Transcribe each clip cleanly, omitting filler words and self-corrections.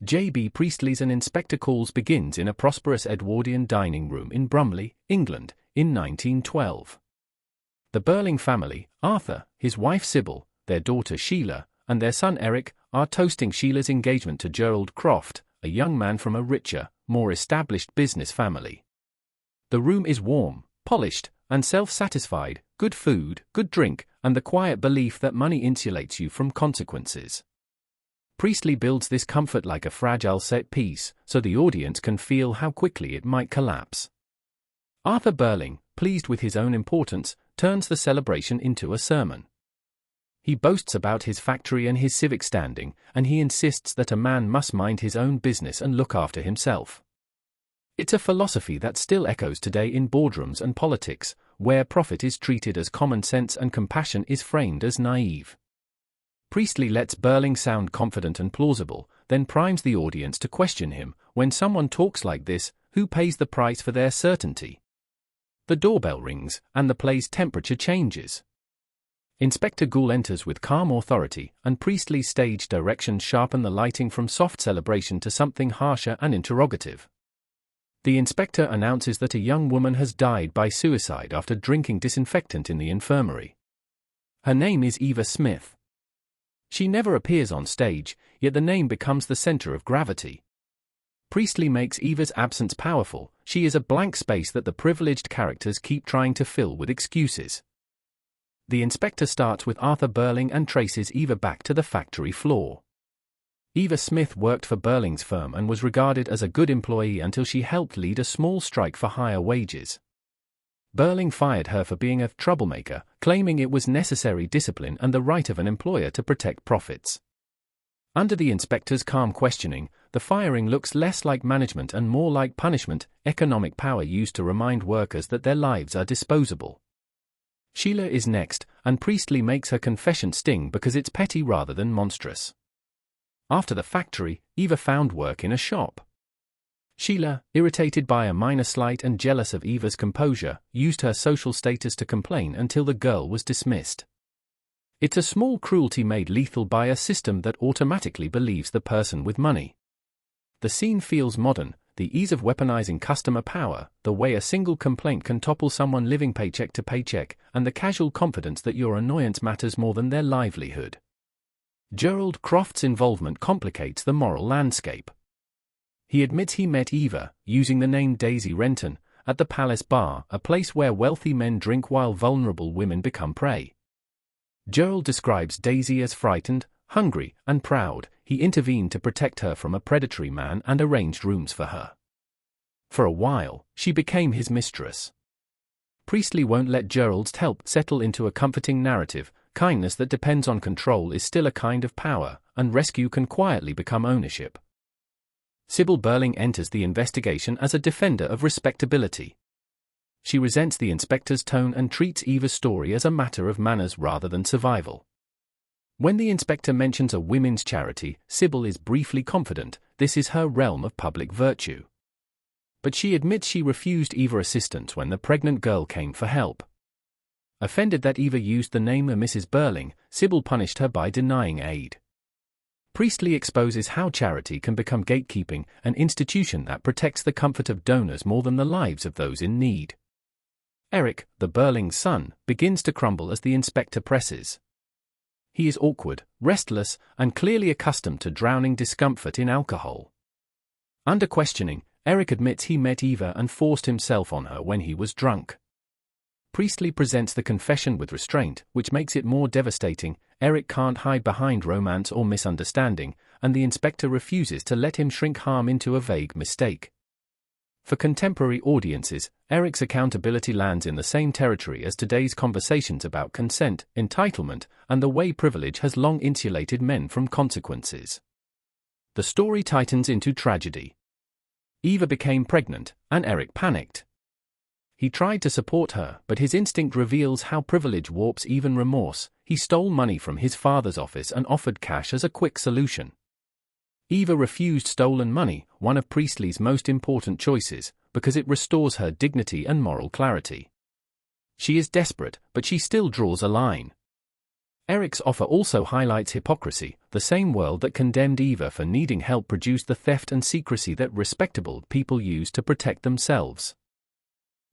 J.B. Priestley's and Inspector Goule's begins in a prosperous Edwardian dining room in Brumley, England, in 1912. The Birling family, Arthur, his wife Sybil, their daughter Sheila, and their son Eric, are toasting Sheila's engagement to Gerald Croft, a young man from a richer, more established business family. The room is warm, polished, and self-satisfied, good food, good drink, and the quiet belief that money insulates you from consequences. Priestley builds this comfort like a fragile set piece, so the audience can feel how quickly it might collapse. Arthur Birling, pleased with his own importance, turns the celebration into a sermon. He boasts about his factory and his civic standing, and he insists that a man must mind his own business and look after himself. It's a philosophy that still echoes today in boardrooms and politics, where profit is treated as common sense and compassion is framed as naive. Priestley lets Birling sound confident and plausible, then primes the audience to question him. When someone talks like this, who pays the price for their certainty? The doorbell rings, and the play's temperature changes. Inspector Goole enters with calm authority, and Priestley's stage directions sharpen the lighting from soft celebration to something harsher and interrogative. The inspector announces that a young woman has died by suicide after drinking disinfectant in the infirmary. Her name is Eva Smith. She never appears on stage, yet the name becomes the center of gravity. Priestley makes Eva's absence powerful. She is a blank space that the privileged characters keep trying to fill with excuses. The inspector starts with Arthur Birling and traces Eva back to the factory floor. Eva Smith worked for Birling's firm and was regarded as a good employee until she helped lead a small strike for higher wages. Birling fired her for being a troublemaker, claiming it was necessary discipline and the right of an employer to protect profits. Under the inspector's calm questioning, the firing looks less like management and more like punishment, economic power used to remind workers that their lives are disposable. Sheila is next, and Priestley makes her confession sting because it's petty rather than monstrous. After the factory, Eva found work in a shop. Sheila, irritated by a minor slight and jealous of Eva's composure, used her social status to complain until the girl was dismissed. It's a small cruelty made lethal by a system that automatically believes the person with money. The scene feels modern, the ease of weaponizing customer power, the way a single complaint can topple someone living paycheck to paycheck, and the casual confidence that your annoyance matters more than their livelihood. Gerald Croft's involvement complicates the moral landscape. He admits he met Eva, using the name Daisy Renton, at the Palace Bar, a place where wealthy men drink while vulnerable women become prey. Gerald describes Daisy as frightened, hungry, and proud. He intervened to protect her from a predatory man and arranged rooms for her. For a while, she became his mistress. Priestley won't let Gerald's help settle into a comforting narrative. Kindness that depends on control is still a kind of power, and rescue can quietly become ownership. Sybil Birling enters the investigation as a defender of respectability. She resents the inspector's tone and treats Eva's story as a matter of manners rather than survival. When the inspector mentions a women's charity, Sybil is briefly confident this is her realm of public virtue. But she admits she refused Eva assistance when the pregnant girl came for help. Offended that Eva used the name of Mrs. Birling, Sybil punished her by denying aid. Priestley exposes how charity can become gatekeeping, an institution that protects the comfort of donors more than the lives of those in need. Eric, the Birling's son, begins to crumble as the inspector presses. He is awkward, restless, and clearly accustomed to drowning discomfort in alcohol. Under questioning, Eric admits he met Eva and forced himself on her when he was drunk. Priestley presents the confession with restraint, which makes it more devastating. Eric can't hide behind romance or misunderstanding, and the inspector refuses to let him shrink harm into a vague mistake. For contemporary audiences, Eric's accountability lands in the same territory as today's conversations about consent, entitlement, and the way privilege has long insulated men from consequences. The story tightens into tragedy. Eva became pregnant, and Eric panicked. He tried to support her, but his instinct reveals how privilege warps even remorse. He stole money from his father's office and offered cash as a quick solution. Eva refused stolen money, one of Priestley's most important choices, because it restores her dignity and moral clarity. She is desperate, but she still draws a line. Eric's offer also highlights hypocrisy. The same world that condemned Eva for needing help produced the theft and secrecy that respectable people use to protect themselves.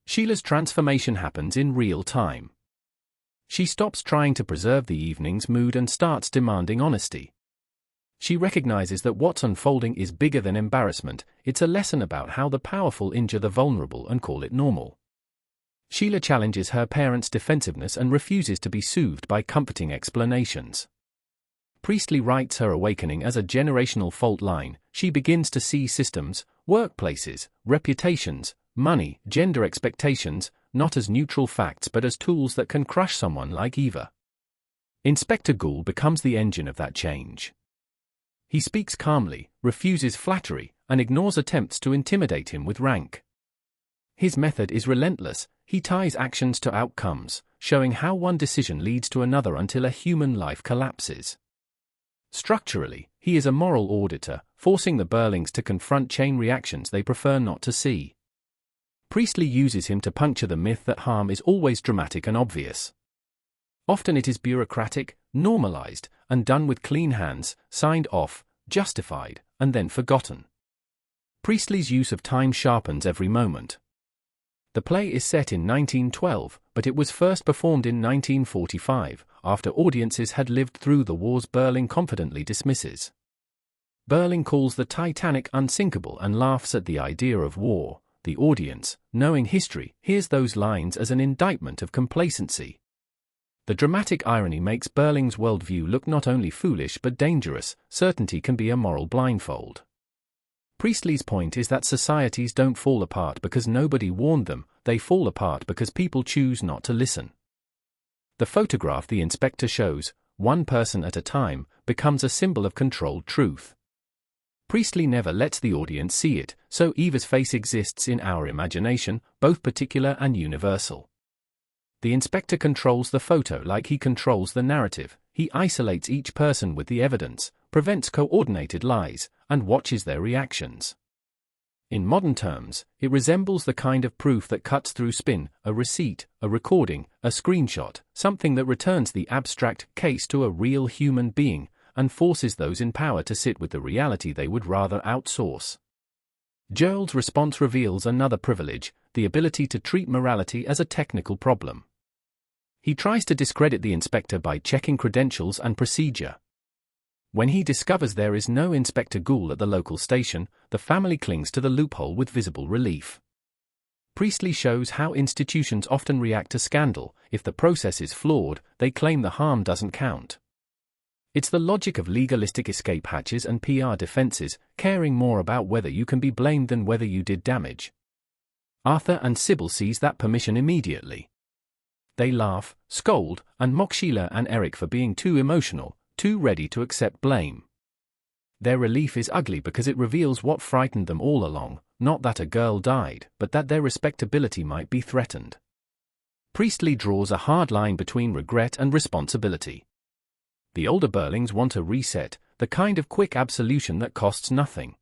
Sheila's transformation happens in real time. She stops trying to preserve the evening's mood and starts demanding honesty. She recognizes that what's unfolding is bigger than embarrassment. It's a lesson about how the powerful injure the vulnerable and call it normal. Sheila challenges her parents' defensiveness and refuses to be soothed by comforting explanations. Priestley writes her awakening as a generational fault line. She begins to see systems, workplaces, reputations, money, gender expectations, not as neutral facts but as tools that can crush someone like Eva. Inspector Goole becomes the engine of that change. He speaks calmly, refuses flattery, and ignores attempts to intimidate him with rank. His method is relentless. He ties actions to outcomes, showing how one decision leads to another until a human life collapses. Structurally, he is a moral auditor, forcing the Birlings to confront chain reactions they prefer not to see. Priestley uses him to puncture the myth that harm is always dramatic and obvious. Often it is bureaucratic, normalized, and done with clean hands, signed off, justified, and then forgotten. Priestley's use of time sharpens every moment. The play is set in 1912, but it was first performed in 1945, after audiences had lived through the wars Birling confidently dismisses. Birling calls the Titanic unsinkable and laughs at the idea of war. The audience, knowing history, hears those lines as an indictment of complacency. The dramatic irony makes Birling's worldview look not only foolish but dangerous. Certainty can be a moral blindfold. Priestley's point is that societies don't fall apart because nobody warned them, they fall apart because people choose not to listen. The photograph the inspector shows, one person at a time, becomes a symbol of controlled truth. Priestley never lets the audience see it, so Eva's face exists in our imagination, both particular and universal. The inspector controls the photo like he controls the narrative. He isolates each person with the evidence, prevents coordinated lies, and watches their reactions. In modern terms, it resembles the kind of proof that cuts through spin, a receipt, a recording, a screenshot, something that returns the abstract case to a real human being, and forces those in power to sit with the reality they would rather outsource. Gerald's response reveals another privilege, the ability to treat morality as a technical problem. He tries to discredit the inspector by checking credentials and procedure. When he discovers there is no Inspector Goole at the local station, the family clings to the loophole with visible relief. Priestley shows how institutions often react to scandal. If the process is flawed, they claim the harm doesn't count. It's the logic of legalistic escape hatches and PR defenses, caring more about whether you can be blamed than whether you did damage. Arthur and Sybil seize that permission immediately. They laugh, scold, and mock Sheila and Eric for being too emotional, too ready to accept blame. Their relief is ugly because it reveals what frightened them all along, not that a girl died, but that their respectability might be threatened. Priestley draws a hard line between regret and responsibility. The older Birlings want a reset, the kind of quick absolution that costs nothing.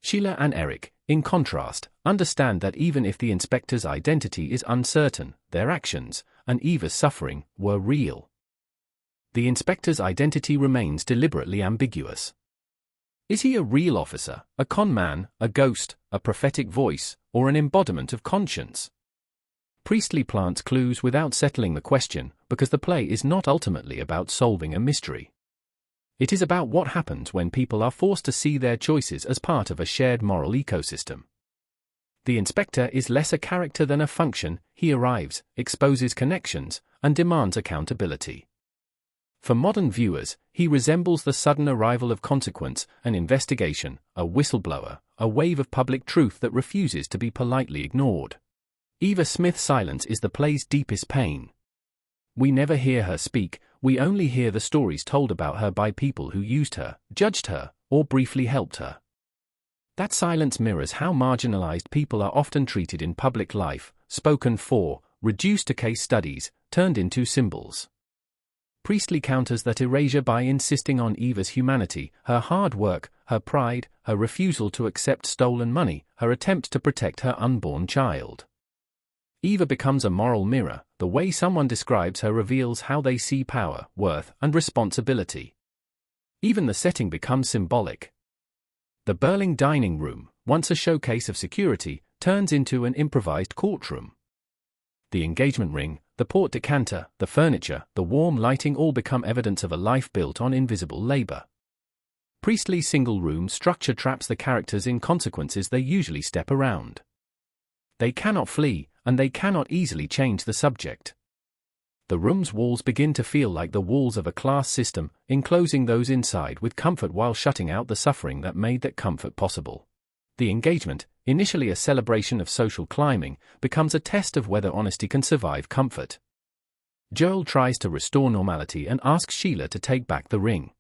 Sheila and Eric, in contrast, understand that even if the inspector's identity is uncertain, their actions, and Eva's suffering, were real. The inspector's identity remains deliberately ambiguous. Is he a real officer, a con man, a ghost, a prophetic voice, or an embodiment of conscience? Priestley plants clues without settling the question, because the play is not ultimately about solving a mystery. It is about what happens when people are forced to see their choices as part of a shared moral ecosystem. The inspector is less a character than a function. He arrives, exposes connections, and demands accountability. For modern viewers, he resembles the sudden arrival of consequence, an investigation, a whistleblower, a wave of public truth that refuses to be politely ignored. Eva Smith's silence is the play's deepest pain. We never hear her speak, we only hear the stories told about her by people who used her, judged her, or briefly helped her. That silence mirrors how marginalized people are often treated in public life, spoken for, reduced to case studies, turned into symbols. Priestley counters that erasure by insisting on Eva's humanity, her hard work, her pride, her refusal to accept stolen money, her attempt to protect her unborn child. Eva becomes a moral mirror. The way someone describes her reveals how they see power, worth, and responsibility. Even the setting becomes symbolic. The Birling dining room, once a showcase of security, turns into an improvised courtroom. The engagement ring, the port decanter, the furniture, the warm lighting all become evidence of a life built on invisible labor. Priestley's single-room structure traps the characters in consequences they usually step around. They cannot flee, and they cannot easily change the subject. The room's walls begin to feel like the walls of a class system, enclosing those inside with comfort while shutting out the suffering that made that comfort possible. The engagement, initially a celebration of social climbing, becomes a test of whether honesty can survive comfort. Gerald tries to restore normality and asks Sheila to take back the ring.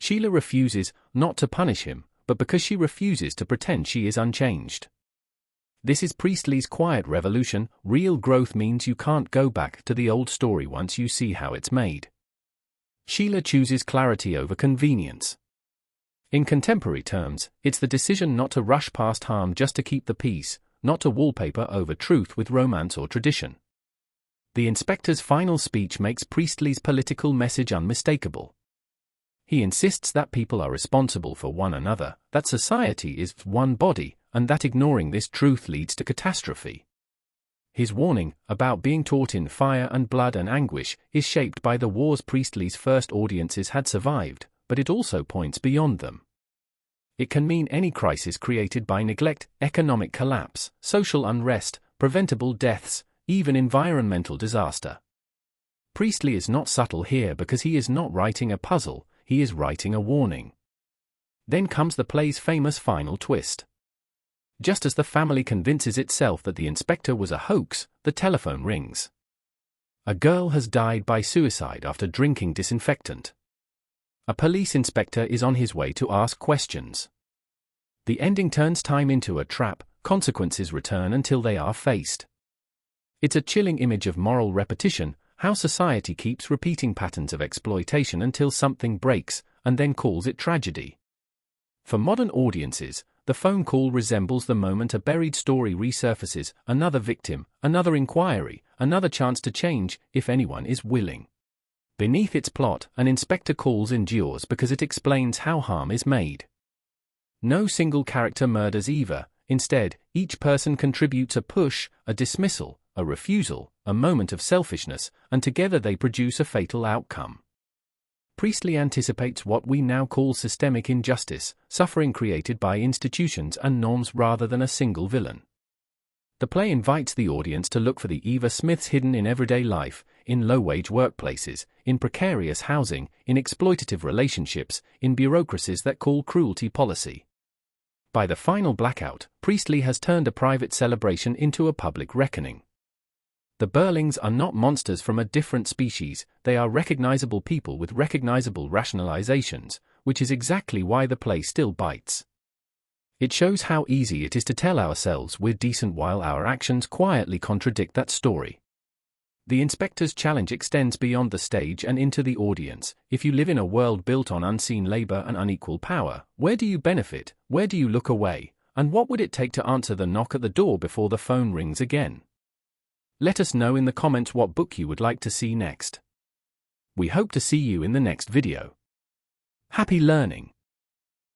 Sheila refuses, not to punish him, but because she refuses to pretend she is unchanged. This is Priestley's quiet revolution. Real growth means you can't go back to the old story once you see how it's made. Sheila chooses clarity over convenience. In contemporary terms, it's the decision not to rush past harm just to keep the peace, not to wallpaper over truth with romance or tradition. The inspector's final speech makes Priestley's political message unmistakable. He insists that people are responsible for one another, that society is one body, and that ignoring this truth leads to catastrophe. His warning, about being taught in fire and blood and anguish, is shaped by the wars Priestley's first audiences had survived, but it also points beyond them. It can mean any crisis created by neglect, economic collapse, social unrest, preventable deaths, even environmental disaster. Priestley is not subtle here because he is not writing a puzzle, he is writing a warning. Then comes the play's famous final twist. Just as the family convinces itself that the inspector was a hoax, the telephone rings. A girl has died by suicide after drinking disinfectant. A police inspector is on his way to ask questions. The ending turns time into a trap, consequences return until they are faced. It's a chilling image of moral repetition, how society keeps repeating patterns of exploitation until something breaks, and then calls it tragedy. For modern audiences, the phone call resembles the moment a buried story resurfaces, another victim, another inquiry, another chance to change, if anyone is willing. Beneath its plot, an inspector calls endures because it explains how harm is made. No single character murders Eva, instead, each person contributes a push, a dismissal, a refusal, a moment of selfishness, and together they produce a fatal outcome. Priestley anticipates what we now call systemic injustice, suffering created by institutions and norms rather than a single villain. The play invites the audience to look for the Eva Smiths hidden in everyday life, in low-wage workplaces, in precarious housing, in exploitative relationships, in bureaucracies that call cruelty policy. By the final blackout, Priestley has turned a private celebration into a public reckoning. The Birlings are not monsters from a different species, they are recognizable people with recognizable rationalizations, which is exactly why the play still bites. It shows how easy it is to tell ourselves we're decent while our actions quietly contradict that story. The inspector's challenge extends beyond the stage and into the audience. If you live in a world built on unseen labor and unequal power, where do you benefit, where do you look away, and what would it take to answer the knock at the door before the phone rings again? Let us know in the comments what book you would like to see next. We hope to see you in the next video. Happy learning!